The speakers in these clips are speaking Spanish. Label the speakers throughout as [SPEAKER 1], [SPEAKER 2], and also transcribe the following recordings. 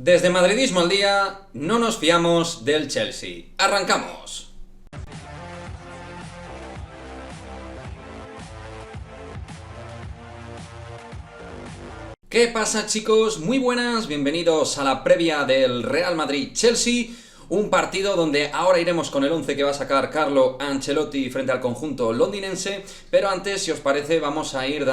[SPEAKER 1] Desde Madridismo al día, no nos fiamos del Chelsea. ¡Arrancamos! ¿Qué pasa, chicos? Muy buenas, bienvenidos a la previa del Real Madrid-Chelsea. Un partido donde ahora iremos con el 11 que va a sacar Carlo Ancelotti frente al conjunto londinense. Pero antes, si os parece, vamos a ir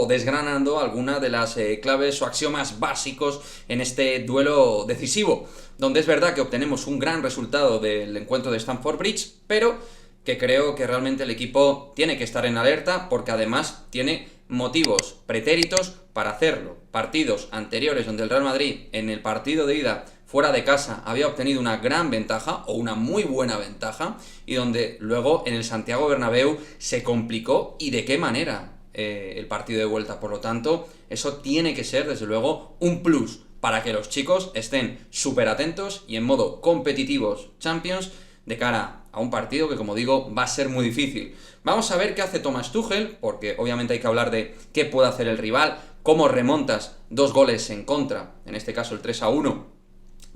[SPEAKER 1] desgranando algunas de las claves o axiomas básicos en este duelo decisivo. Donde es verdad que obtenemos un gran resultado del encuentro de Stamford Bridge, pero que creo que realmente el equipo tiene que estar en alerta porque además tiene motivos pretéritos para hacerlo. Partidos anteriores donde el Real Madrid en el partido de ida fuera de casa había obtenido una gran ventaja o una muy buena ventaja y donde luego en el Santiago Bernabéu se complicó y de qué manera el partido de vuelta. Por lo tanto, eso tiene que ser desde luego un plus para que los chicos estén súper atentos y en modo competitivos Champions de cara a un partido que, como digo, va a ser muy difícil. Vamos a ver qué hace Thomas Tuchel, porque obviamente hay que hablar de qué puede hacer el rival, cómo remontas 2 goles en contra, en este caso el 3-1,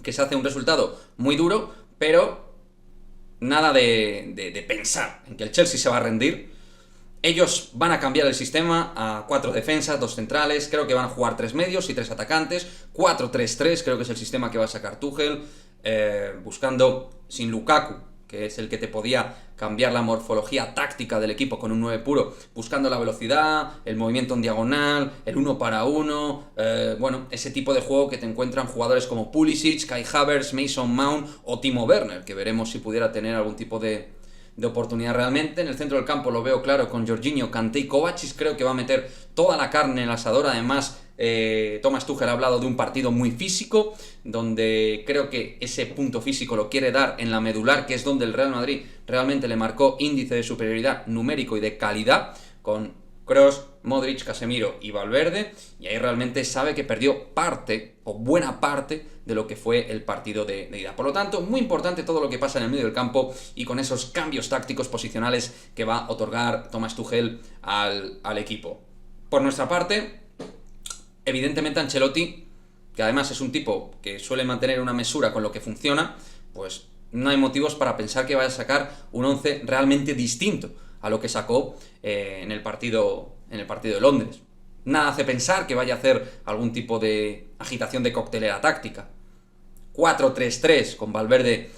[SPEAKER 1] que se hace un resultado muy duro, pero nada de pensar en que el Chelsea se va a rendir. Ellos van a cambiar el sistema a 4 defensas, 2 centrales, creo que van a jugar 3 medios y 3 atacantes, 4-3-3 creo que es el sistema que va a sacar Tuchel, buscando sin Lukaku, que es el que te podía cambiar la morfología táctica del equipo con un 9 puro, buscando la velocidad, el movimiento en diagonal, el 1 para 1, ese tipo de juego que te encuentran jugadores como Pulisic, Kai Havertz, Mason Mount o Timo Werner, que veremos si pudiera tener algún tipo de oportunidad realmente. En el centro del campo lo veo claro con Jorginho, Kanté y Kovacic, creo que va a meter toda la carne en el asador. Además, Thomas Tuchel ha hablado de un partido muy físico, donde creo que ese punto físico lo quiere dar en la medular, que es donde el Real Madrid realmente le marcó índice de superioridad numérico y de calidad, con Kroos, Modric, Casemiro y Valverde, y ahí realmente sabe que perdió parte, o buena parte, de lo que fue el partido de ida. Por lo tanto, muy importante todo lo que pasa en el medio del campo y con esos cambios tácticos posicionales que va a otorgar Thomas Tuchel al equipo. Por nuestra parte, evidentemente Ancelotti, que además es un tipo que suele mantener una mesura con lo que funciona, pues no hay motivos para pensar que vaya a sacar un 11 realmente distinto a lo que sacó en el partido de Londres. Nada hace pensar que vaya a hacer algún tipo de agitación de coctelera táctica. 4-3-3 con Valverde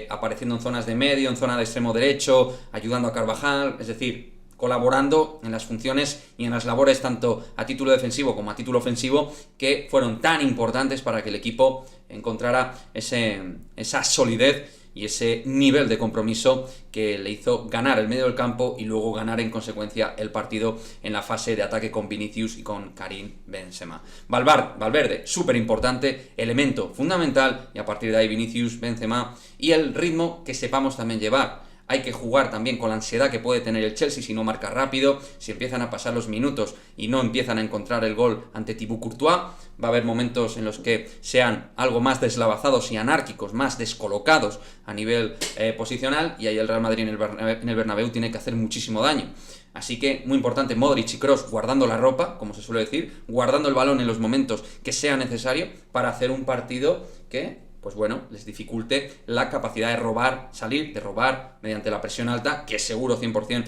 [SPEAKER 1] apareciendo en zonas de medio, en zona de extremo derecho, ayudando a Carvajal, es decir, colaborando en las funciones y en las labores tanto a título defensivo como a título ofensivo que fueron tan importantes para que el equipo encontrara esa solidez y ese nivel de compromiso que le hizo ganar el medio del campo y luego ganar en consecuencia el partido en la fase de ataque con Vinicius y con Karim Benzema. Valverde, súper importante, elemento fundamental, y a partir de ahí Vinicius, Benzema y el ritmo que sepamos también llevar. Hay que jugar también con la ansiedad que puede tener el Chelsea si no marca rápido, si empiezan a pasar los minutos y no empiezan a encontrar el gol ante Thibaut Courtois. Va a haber momentos en los que sean algo más deslavazados y anárquicos, más descolocados a nivel posicional, y ahí el Real Madrid en el Bernabéu tiene que hacer muchísimo daño. Así que muy importante Modric y Kroos guardando la ropa, como se suele decir, guardando el balón en los momentos que sea necesario para hacer un partido que, pues bueno, les dificulte la capacidad de robar, salir de robar mediante la presión alta, que seguro 100%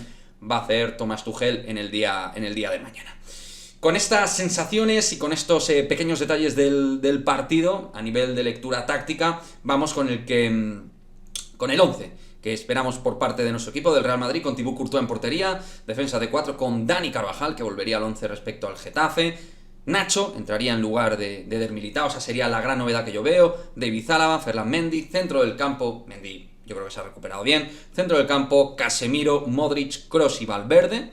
[SPEAKER 1] va a hacer Thomas Tuchel en el día de mañana. Con estas sensaciones y con estos pequeños detalles del partido, a nivel de lectura táctica, vamos con el 11 que esperamos por parte de nuestro equipo del Real Madrid, con Thibaut Courtois en portería, defensa de 4 con Dani Carvajal, que volvería al 11 respecto al Getafe. Nacho entraría en lugar de Eder Militao, esa sería la gran novedad que yo veo. David Alaba, Ferland Mendy, centro del campo, Mendy yo creo que se ha recuperado bien, centro del campo, Casemiro, Modric, Kroos y Valverde,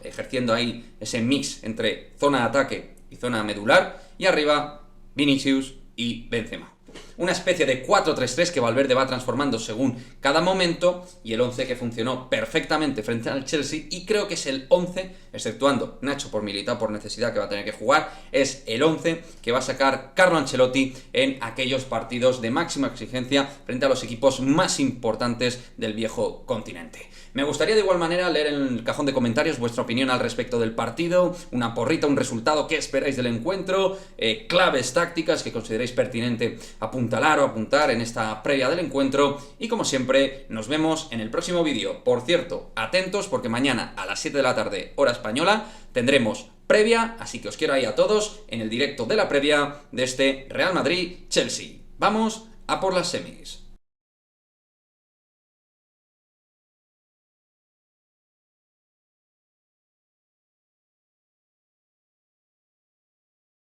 [SPEAKER 1] ejerciendo ahí ese mix entre zona de ataque y zona medular, y arriba Vinicius y Benzema. Una especie de 4-3-3 que Valverde va transformando según cada momento, y el 11 que funcionó perfectamente frente al Chelsea, y creo que es el 11 exceptuando Nacho por Militao por necesidad que va a tener que jugar, es el 11 que va a sacar Carlo Ancelotti en aquellos partidos de máxima exigencia frente a los equipos más importantes del viejo continente. Me gustaría de igual manera leer en el cajón de comentarios vuestra opinión al respecto del partido, una porrita, un resultado, qué esperáis del encuentro, claves tácticas que consideréis pertinente apuntalar o apuntar en esta previa del encuentro y como siempre nos vemos en el próximo vídeo. Por cierto, atentos porque mañana a las 7 de la tarde hora española tendremos previa, así que os quiero ahí a todos en el directo de la previa de este Real Madrid-Chelsea. Vamos a por las semis.